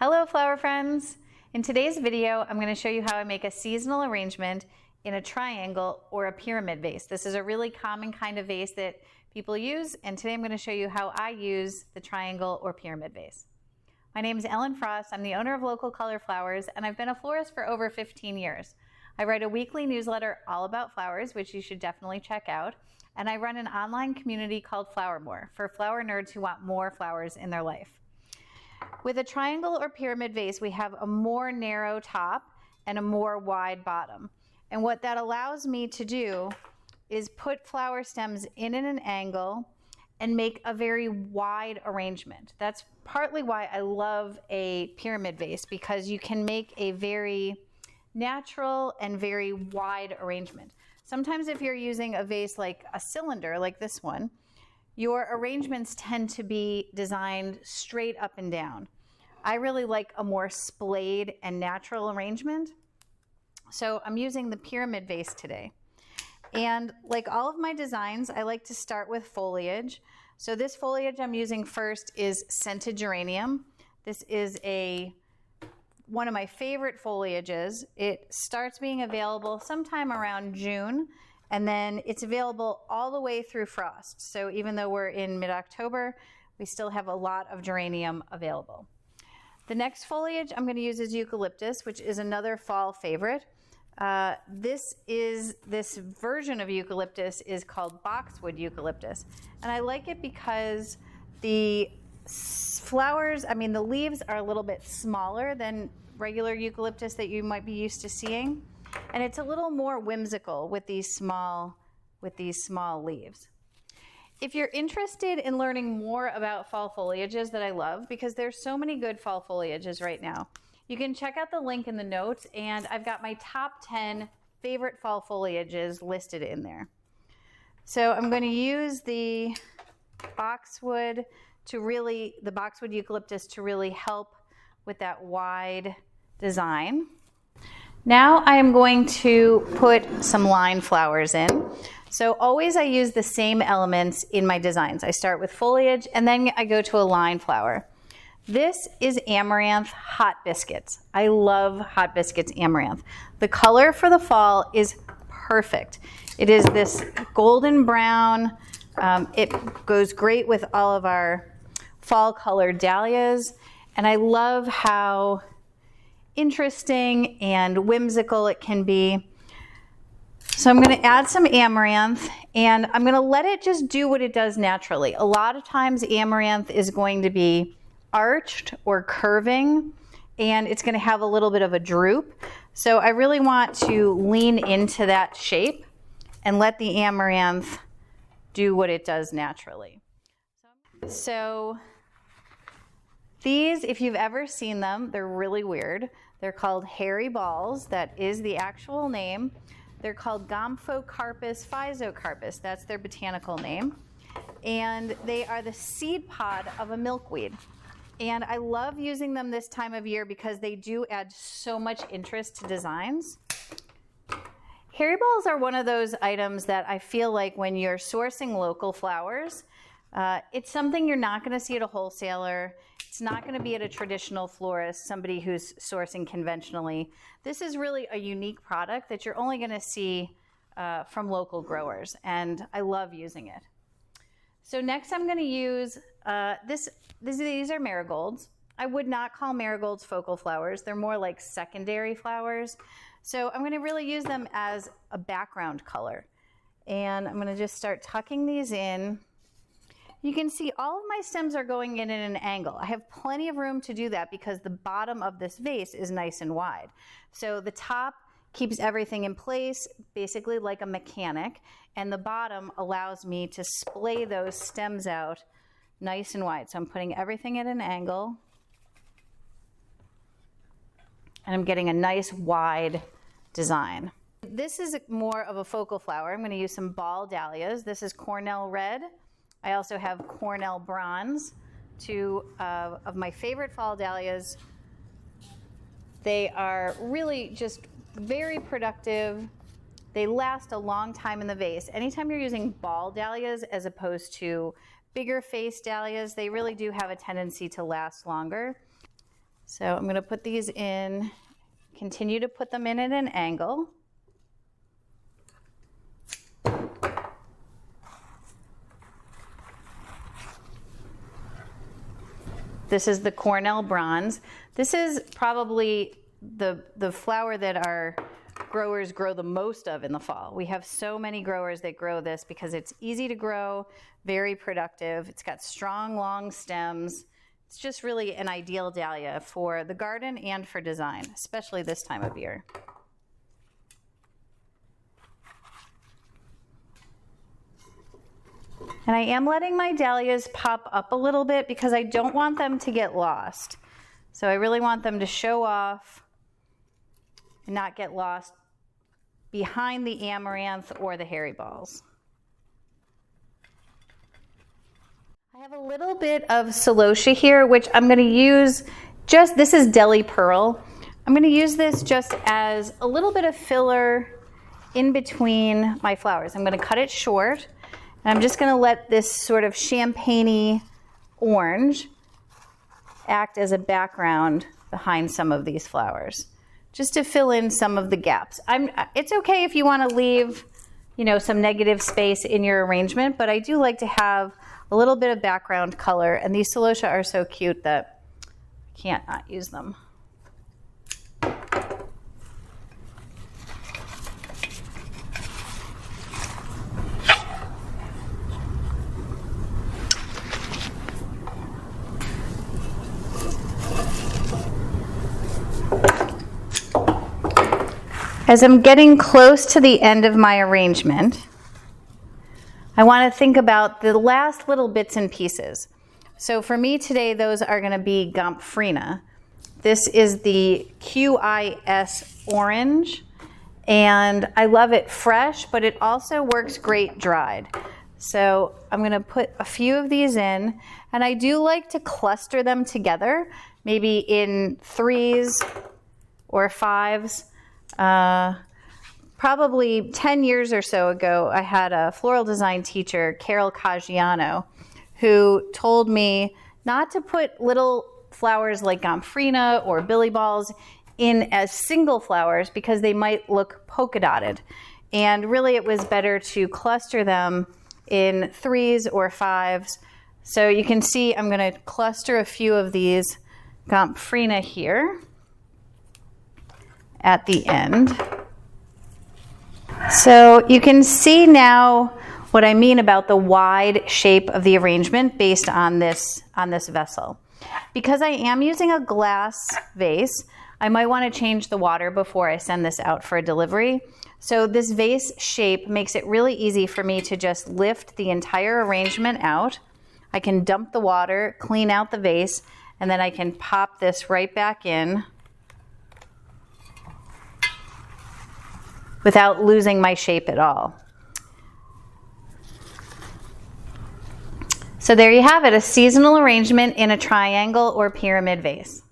Hello flower friends! In today's video, I'm going to show you how I make a seasonal arrangement in a triangle or a pyramid vase. This is a really common kind of vase that people use, and today I'm going to show you how I use the triangle or pyramid vase. My name is Ellen Frost. I'm the owner of Local Color Flowers, and I've been a florist for over 15 years. I write a weekly newsletter all about flowers, which you should definitely check out, and I run an online community called FlowerMore for flower nerds who want more flowers in their life. With a triangle or pyramid vase, we have a more narrow top and a more wide bottom. And what that allows me to do is put flower stems in an angle and make a very wide arrangement. That's partly why I love a pyramid vase, because you can make a very natural and very wide arrangement. Sometimes if you're using a vase like a cylinder, like this one, your arrangements tend to be designed straight up and down. I really like a more splayed and natural arrangement. So I'm using the pyramid vase today. And like all of my designs, I like to start with foliage. So this foliage I'm using first is scented geranium. This is one of my favorite foliages. It starts being available sometime around June, and then it's available all the way through frost. So even though we're in mid-October, we still have a lot of geranium available. The next foliage I'm going to use is eucalyptus, which is another fall favorite. This version of eucalyptus is called boxwood eucalyptus. And I like it because the flowers, the leaves are a little bit smaller than regular eucalyptus that you might be used to seeing. And it's a little more whimsical with these small leaves. If you're interested in learning more about fall foliages that I love, because there's so many good fall foliages right now, you can check out the link in the notes, and I've got my top 10 favorite fall foliages listed in there. So I'm going to use the boxwood eucalyptus to really help with that wide design. Now I am going to put some line flowers in. So always I use the same elements in my designs. I start with foliage and then I go to a line flower. This is amaranth hot biscuits. I love hot biscuits amaranth. The color for the fall is perfect. It is this golden brown. It goes great with all of our fall colored dahlias. And I love how interesting and whimsical it can be. So I'm going to add some amaranth, and I'm going to let it just do what it does naturally. A lot of times amaranth is going to be arched or curving, and it's going to have a little bit of a droop. So I really want to lean into that shape and let the amaranth do what it does naturally. So these, if you've ever seen them, they're really weird. They're called hairy balls. That is the actual name. They're called Gomphocarpus physocarpus. That's their botanical name. And they are the seed pod of a milkweed. And I love using them this time of year because they do add so much interest to designs. Hairy balls are one of those items that I feel like when you're sourcing local flowers, it's something you're not going to see at a wholesaler. It's not going to be at a traditional florist, somebody who's sourcing conventionally. This is really a unique product that you're only going to see from local growers, and I love using it. So next I'm going to use, these are marigolds. I would not call marigolds focal flowers. They're more like secondary flowers. So I'm going to really use them as a background color. And I'm going to just start tucking these in. You can see all of my stems are going in at an angle. I have plenty of room to do that because the bottom of this vase is nice and wide. So the top keeps everything in place, basically like a mechanic, and the bottom allows me to splay those stems out nice and wide. So I'm putting everything at an angle, and I'm getting a nice wide design. This is more of a focal flower. I'm going to use some ball dahlias. This is cornell red. I also have cornell bronze, two of my favorite fall dahlias. They are really just very productive. They last a long time in the vase. Anytime you're using ball dahlias as opposed to bigger face dahlias, they really do have a tendency to last longer. So I'm going to put these in, continue to put them in at an angle. This is the Cornell bronze. This is probably the flower that our growers grow the most of in the fall. We have so many growers that grow this because it's easy to grow, very productive. It's got strong, long stems. It's just really an ideal dahlia for the garden and for design, especially this time of year. And I am letting my dahlias pop up a little bit because I don't want them to get lost. So I really want them to show off and not get lost behind the amaranth or the hairy balls. I have a little bit of celosia here, which I'm going to use this is Deli Pearl. I'm going to use this just as a little bit of filler in between my flowers. I'm going to cut it short, and I'm just going to let this sort of champagne-y orange act as a background behind some of these flowers, just to fill in some of the gaps. It's okay if you want to leave, some negative space in your arrangement, but I do like to have a little bit of background color, and these celosia are so cute that I can't not use them. As I'm getting close to the end of my arrangement, I want to think about the last little bits and pieces. So for me today, those are going to be gomphrena. This is the QIS orange, and I love it fresh, but it also works great dried. So I'm going to put a few of these in, and I do like to cluster them together, maybe in 3s or 5s. Probably 10 years or so ago, I had a floral design teacher, Carol Caggiano, who told me not to put little flowers like gomphrena or billy balls in as single flowers because they might look polka dotted. And really it was better to cluster them in 3s or 5s. So you can see I'm going to cluster a few of these gomphrena here at the end. So you can see now what I mean about the wide shape of the arrangement based on this vessel. Because I am using a glass vase, I might want to change the water before I send this out for a delivery. So this vase shape makes it really easy for me to just lift the entire arrangement out. I can dump the water, clean out the vase, and then I can pop this right back in without losing my shape at all. So there you have it, a seasonal arrangement in a triangle or pyramid vase.